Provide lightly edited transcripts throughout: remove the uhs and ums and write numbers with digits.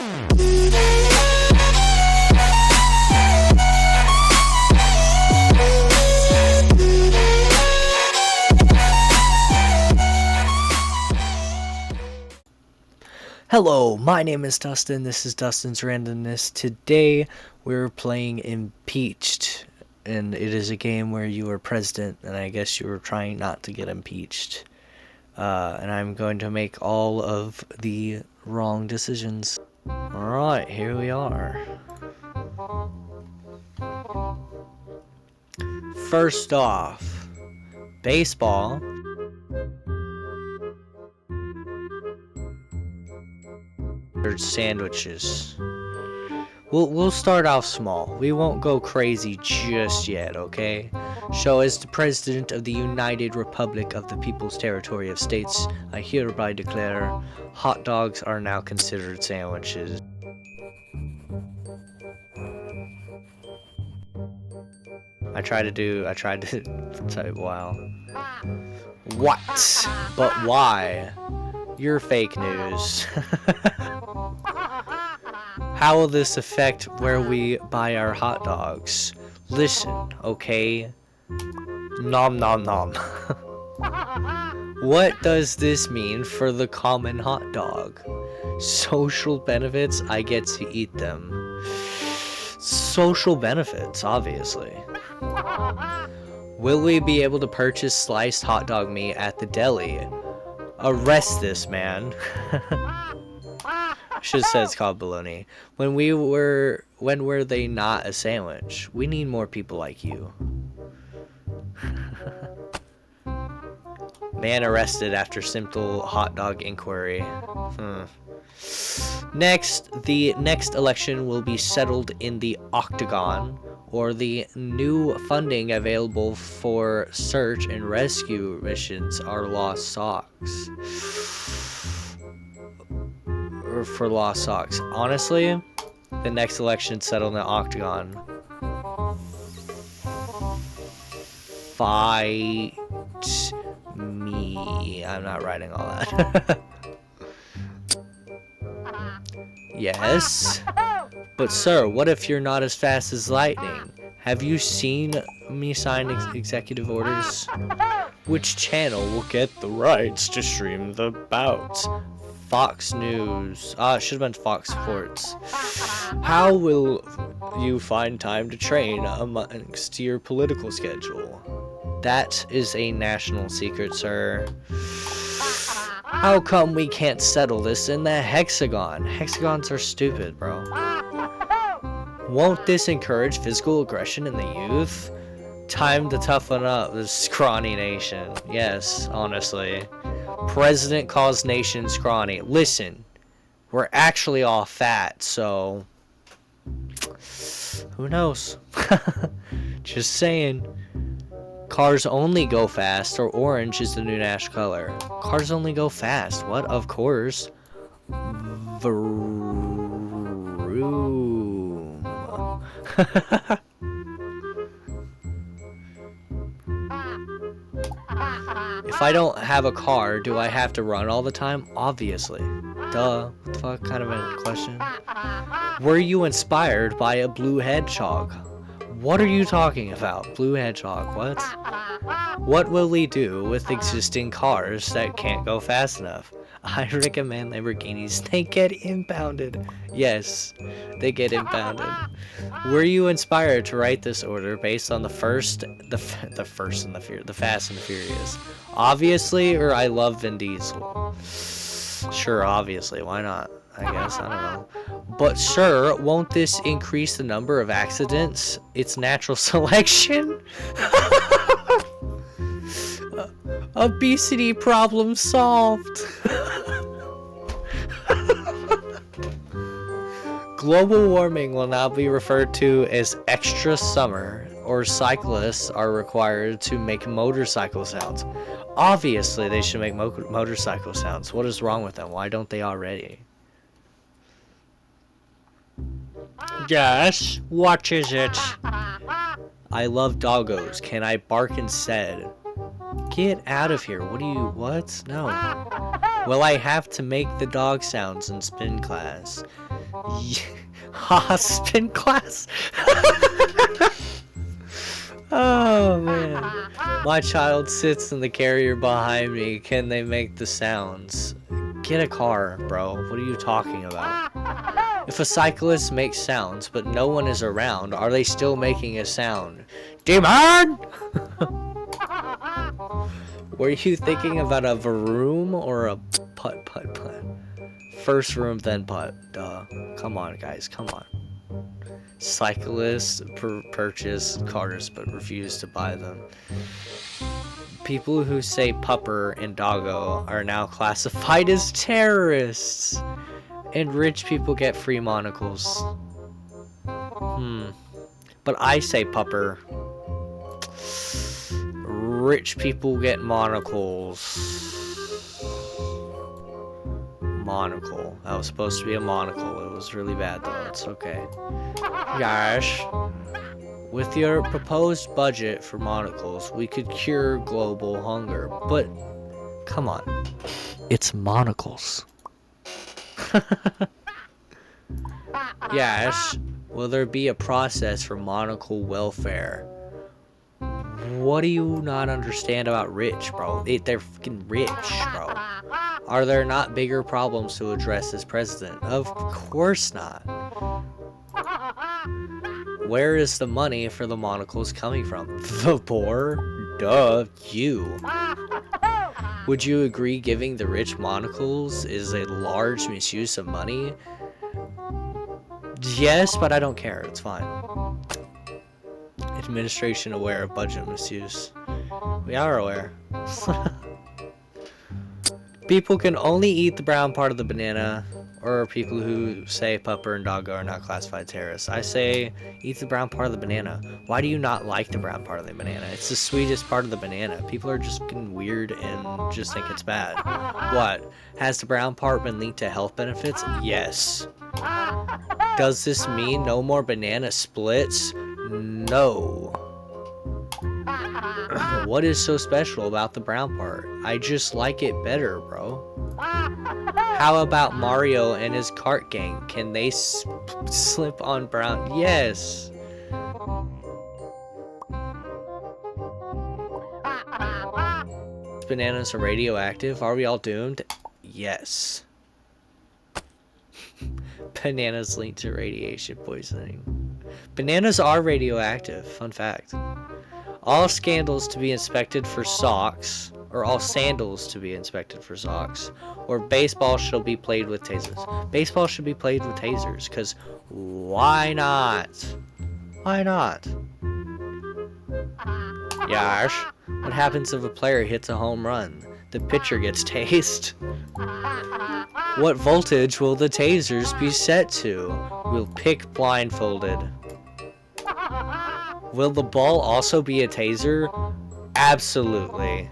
Hello, my name is Dustin. This is Dustin's Randomness. Today we're playing Impeached, and it is a game where you are president, and I guess you were trying not to get impeached. And I'm going to make all of the wrong decisions. Alright, here we are. First off, baseball. Sandwiches. We'll start off small. We won't go crazy just yet, okay? So, as the President of the United Republic of the People's Territory of States, I hereby declare hot dogs are now considered sandwiches. I tried to type wow. What? But why? You're fake news. How will this affect where we buy our hot dogs? Listen, okay? Nom nom nom. What does this mean for the common hot dog? Social benefits, I get to eat them. Social benefits, obviously. Will we be able to purchase sliced hot dog meat at the deli? Arrest this man. Should have said it's called bologna. When were they not a sandwich? We need more people like you. Man arrested after simple hot dog inquiry. Next, the next election will be settled in the Octagon, or the new funding available for search and rescue missions are lost socks. Or for lost socks. Honestly, the next election settled in the Octagon. Fight me. I'm not writing all that. Yes. But sir, what if you're not as fast as lightning? Have you seen me sign executive orders? Which channel will get the rights to stream the bouts? Fox News. It should have been Fox Sports. How will you find time to train amongst your political schedule? That is a national secret, sir. How come we can't settle this in the hexagon? Hexagons are stupid, bro. Won't this encourage physical aggression in the youth? Time to toughen up this scrawny nation. Yes, honestly. President calls nation scrawny. Listen, we're actually all fat, so who knows? Just saying. Cars only go fast, or orange is the new national color. Cars only go fast. What? Of course. Vroom. If I don't have a car, do I have to run all the time? Obviously. Duh. What the fuck kind of a question? Were you inspired by a blue hedgehog? What are you talking about? Blue hedgehog, what? What will we do with existing cars that can't go fast enough? I recommend Lamborghinis. They get impounded. Yes, they get impounded. Were you inspired to write this order based on the Fast and the Furious? Obviously, or I love Vin Diesel? Sure, obviously. Why not? I guess, I don't know. But sir, won't this increase the number of accidents? It's natural selection? Obesity problem solved. Global warming will now be referred to as extra summer, or cyclists are required to make motorcycle sounds. Obviously, they should make motorcycle sounds. What is wrong with them? Why don't they already? Yes, what is it? I love doggos. Can I bark instead? Get out of here. What? No. Will I have to make the dog sounds in spin class? Ha, spin class? Oh man. My child sits in the carrier behind me. Can they make the sounds? Get a car, bro. What are you talking about? If a cyclist makes sounds but no one is around, are they still making a sound? Demon! Were you thinking about a vroom or a putt? First vroom, then putt. Duh. Come on, guys. Come on. Cyclists purchase cars but refuse to buy them. People who say pupper and doggo are now classified as terrorists. And rich people get free monocles. But I say pupper. Rich people get monocles. Monocle. That was supposed to be a monocle. It was really bad though. It's okay. Gosh. With your proposed budget for monocles, we could cure global hunger. But, come on. It's monocles. Yes. Will there be a process for monocle welfare? What do you not understand about rich, bro? They're fucking rich, bro. Are there not bigger problems to address as president? Of course not. Where is the money for the monocles coming from? The poor? Duh, you. Would you agree giving the rich monocles is a large misuse of money? Yes, but I don't care. It's fine. Administration aware of budget misuse. We are aware. People can only eat the brown part of the banana, or people who say pupper and doggo are not classified terrorists. I say eat the brown part of the banana. Why do you not like the brown part of the banana? It's the sweetest part of the banana. People are just getting weird and just think it's bad. What? Has the brown part been linked to health benefits? Yes. Does this mean no more banana splits? No. What is so special about the brown part? I just like it better, bro. How about Mario and his cart gang? Can they slip on brown? Yes. Bananas are radioactive. Are we all doomed? Yes. Bananas linked to radiation poisoning. Bananas are radioactive. Fun fact. All scandals to be inspected for socks, or all sandals to be inspected for socks, or baseball shall be played with tasers. Baseball should be played with tasers, because why not? Why not? Yash, what happens if a player hits a home run? The pitcher gets tased. What voltage will the tasers be set to? We'll pick blindfolded. Will the ball also be a taser? Absolutely.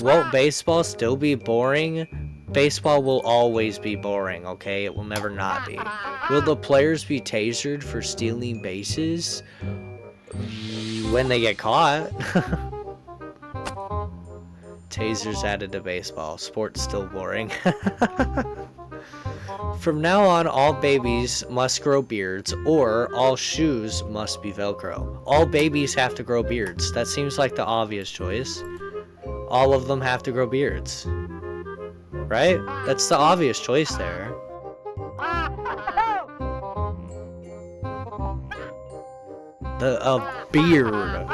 Won't baseball still be boring? Baseball will always be boring, okay? It will never not be. Will the players be tasered for stealing bases? When they get caught. Tasers added to baseball. Sport's still boring. From now on, all babies must grow beards, or all shoes must be Velcro. All babies have to grow beards. That seems like the obvious choice. All of them have to grow beards. Right? That's the obvious choice there. A beard.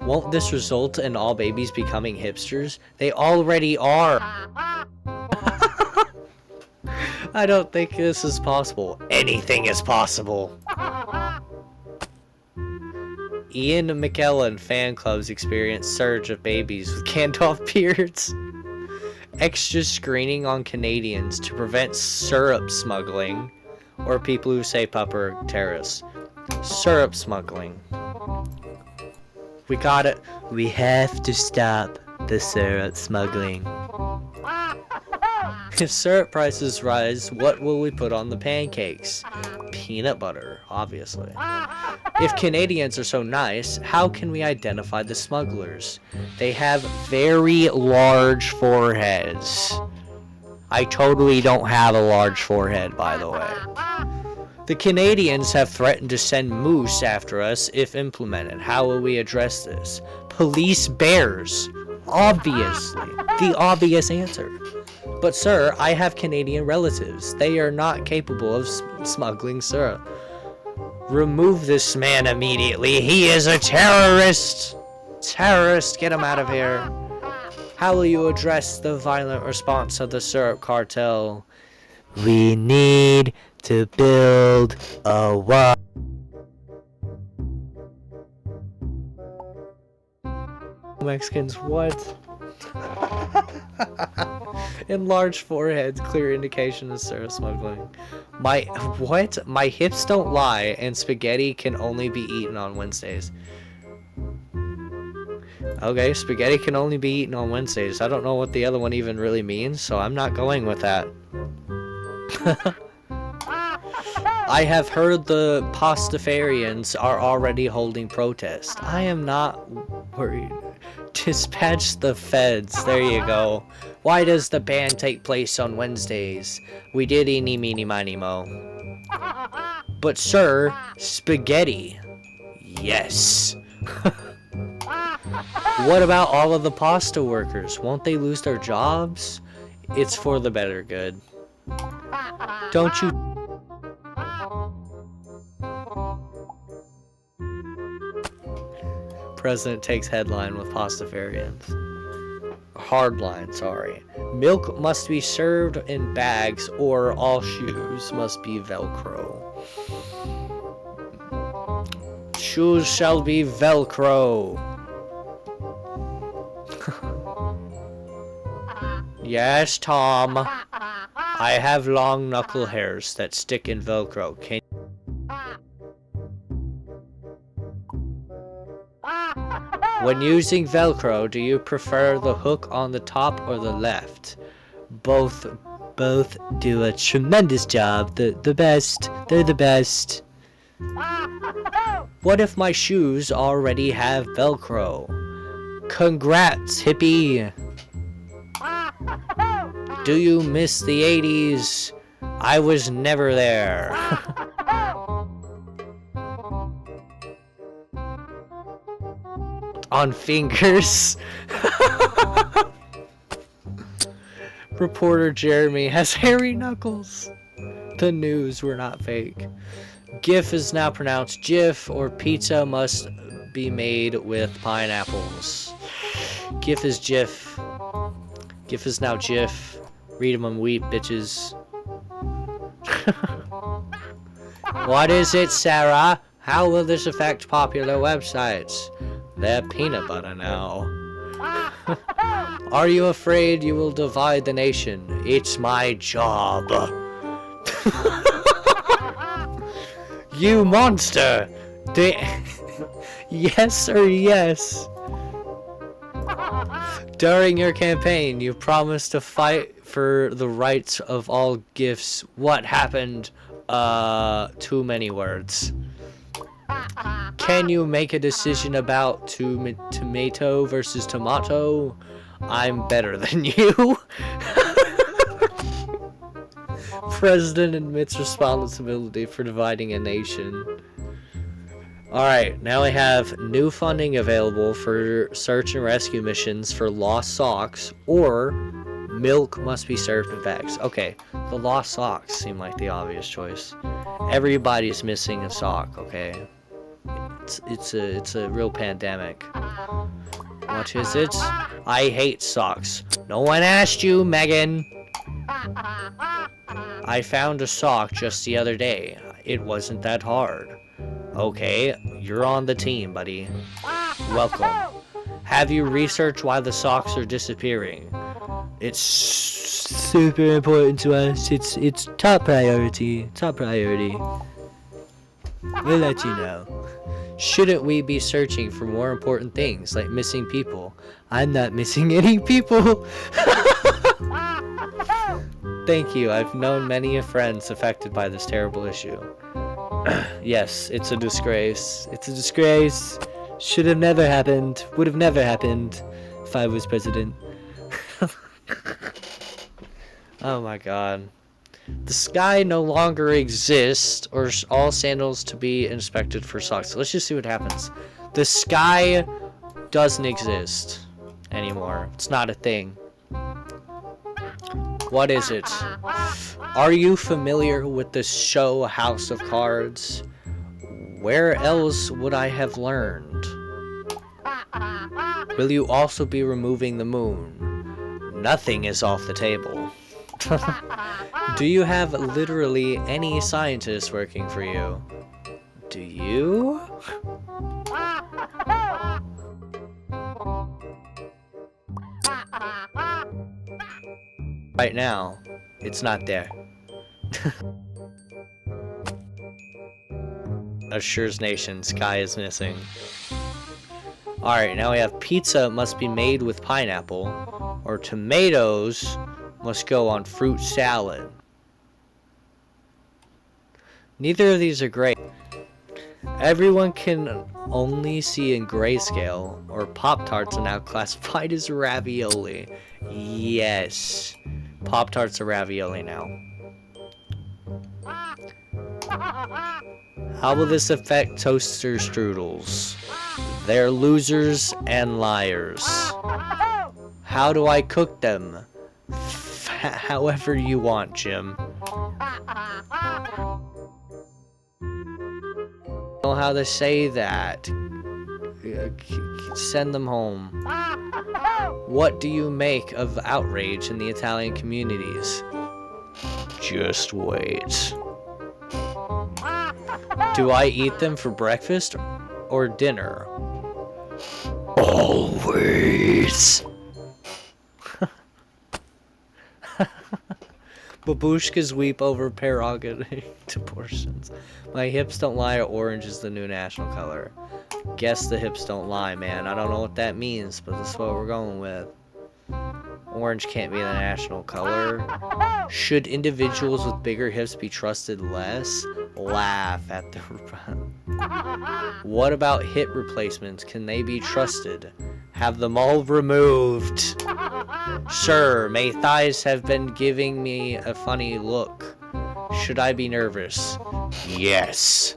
Won't this result in all babies becoming hipsters? They already are. I don't think this is possible. Anything is possible. Ian McKellen fan clubs experience surge of babies with Gandalf beards. Extra screening on Canadians to prevent syrup smuggling. Or people who say pupper terrorists. Syrup smuggling. We got it. We have to stop the syrup smuggling. If syrup prices rise, what will we put on the pancakes? Peanut butter, obviously. If Canadians are so nice, how can we identify the smugglers? They have very large foreheads. I totally don't have a large forehead, by the way. The Canadians have threatened to send moose after us if implemented. How will we address this? Police bears. Obviously. The obvious answer. But sir, I have Canadian relatives. They are not capable of smuggling, sir. Remove this man immediately. He is a terrorist. Terrorist, get him out of here. How will you address the violent response of the syrup cartel? We need to build a wall. Mexicans, what? Enlarged foreheads, clear indication of syrup smuggling. My hips don't lie, and spaghetti can only be eaten on Wednesdays. Okay, spaghetti can only be eaten on Wednesdays. I don't know what the other one even really means, so I'm not going with that. I have heard the Pastafarians are already holding protests. I am not worried. Dispatch the feds. There you go. Why does the ban take place on Wednesdays? We did eeny, meeny, miny, mo. But sir, spaghetti. Yes. What about all of the pasta workers? Won't they lose their jobs? It's for the better good. Don't you... President takes headline with Pastafarians. Hardline, sorry. Milk must be served in bags or all shoes must be Velcro. Shoes shall be Velcro. Yes, Tom. I have long knuckle hairs that stick in Velcro. Can When using Velcro, do you prefer the hook on the top or the left? Both do a tremendous job. The best. They're the best. What if my shoes already have Velcro? Congrats, hippie. Do you miss the 80s? I was never there. On fingers. Reporter Jeremy has hairy knuckles. The news were not fake. GIF is now pronounced GIF, or pizza must be made with pineapples. GIF is GIF. GIF is now GIF. Read 'em on wheat, bitches. What is it, Sarah? How will this affect popular websites? They're peanut butter now. Are you afraid you will divide the nation? It's my job. You monster! Yes, sir, yes. During your campaign, you promised to fight for the rights of all gifts. What happened? Too many words. Can you make a decision about tomato versus tomato? I'm better than you. President admits responsibility for dividing a nation. Alright, now we have new funding available for search and rescue missions for lost socks, or milk must be served in bags. Okay, the lost socks seem like the obvious choice. Everybody's missing a sock, okay? It's a real pandemic. What is it? I hate socks. No one asked you, Megan. I found a sock just the other day. It wasn't that hard. Okay, you're on the team, buddy. Welcome. Have you researched why the socks are disappearing? It's super important to us. It's top priority. Top priority. We'll let you know. Shouldn't we be searching for more important things, like missing people? I'm not missing any people. Thank you. I've known many friends affected by this terrible issue. Yes, it's a disgrace. It's a disgrace. Should have never happened. Would have never happened if I was president. Oh my god. The sky no longer exists, or all sandals to be inspected for socks. So let's just see what happens. The sky doesn't exist anymore. It's not a thing. What is it? Are you familiar with the show House of Cards? Where else would I have learned? Will you also be removing the moon? Nothing is off the table. Do you have literally any scientists working for you? Do you? Right now, it's not there. Assures Nation, sky is missing. Alright, now we have pizza must be made with pineapple, or tomatoes must go on fruit salad. Neither of these are great. Everyone can only see in grayscale, or Pop-Tarts are now classified as ravioli. Yes. Pop-Tarts are ravioli now. How will this affect toaster strudels? They're losers and liars. How do I cook them? However you want, Jim. Know how to say that. Send them home. What do you make of outrage in the Italian communities? Just wait. Do I eat them for breakfast or dinner? Always. Babushkas weep over prerogative portions. My hips don't lie, orange is the new national color. Guess the hips don't lie, man. I don't know what that means, but that's what we're going with. Orange can't be the national color. Should individuals with bigger hips be trusted less? Laugh at the... What about hip replacements? Can they be trusted? Have them all removed. Sir, my thighs have been giving me a funny look. Should I be nervous? Yes.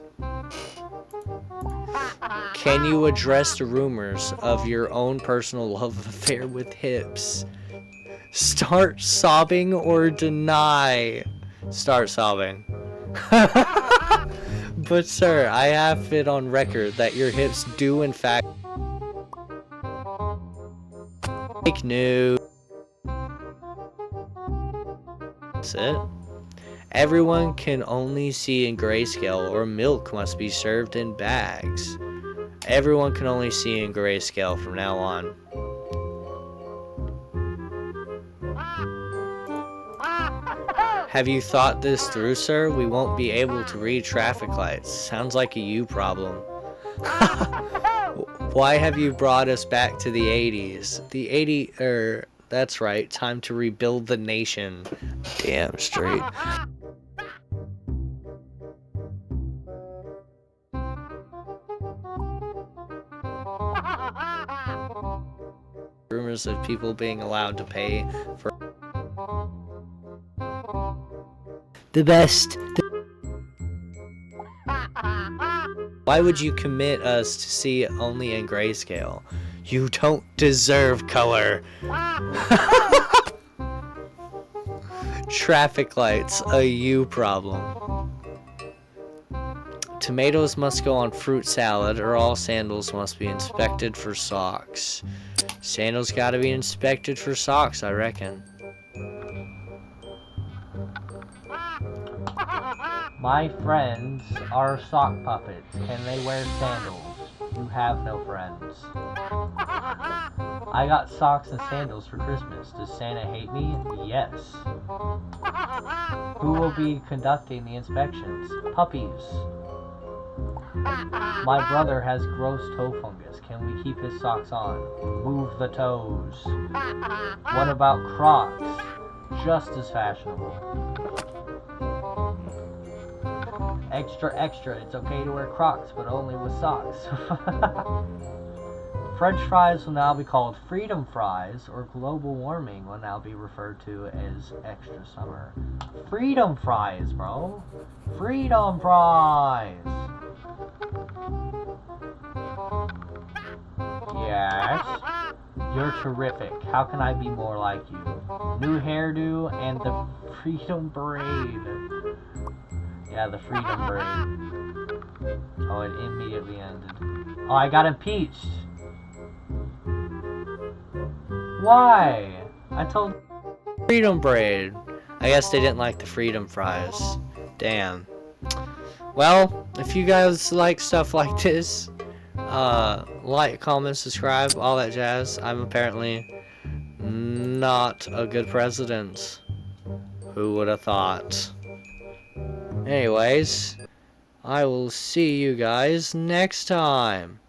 Can you address the rumors of your own personal love affair with hips? Start sobbing or deny? Start sobbing. But sir, I have it on record that your hips do in fact... Fake news. That's it. Everyone can only see in grayscale, or milk must be served in bags. Everyone can only see in grayscale from now on. Have you thought this through, sir? We won't be able to read traffic lights. Sounds like a you problem. Why have you brought us back to the 80s? The 80s, that's right, time to rebuild the nation. Damn straight. Rumors of people being allowed to pay for the best. Why would you commit us to see only in grayscale? You don't deserve color. Traffic lights, a you problem. Tomatoes must go on fruit salad, or all sandals must be inspected for socks. Sandals gotta be inspected for socks, I reckon. My friends are sock puppets. Can they wear sandals? You have no friends. I got socks and sandals for Christmas. Does Santa hate me? Yes. Who will be conducting the inspections? Puppies. My brother has gross toe fungus. Can we keep his socks on? Move the toes. What about Crocs? Just as fashionable. Extra, extra. It's okay to wear Crocs, but only with socks. French fries will now be called freedom fries, or global warming will now be referred to as extra summer. Freedom fries, bro. Freedom fries. Yes. You're terrific. How can I be more like you? New hairdo and the freedom braid. Yeah, the freedom braid. Oh, it immediately ended. Oh, I got impeached. Why? I told... Freedom braid. I guess they didn't like the freedom fries. Damn. Well, if you guys like stuff like this, like, comment, subscribe, all that jazz. I'm apparently not a good president. Who would have thought? Anyways, I will see you guys next time.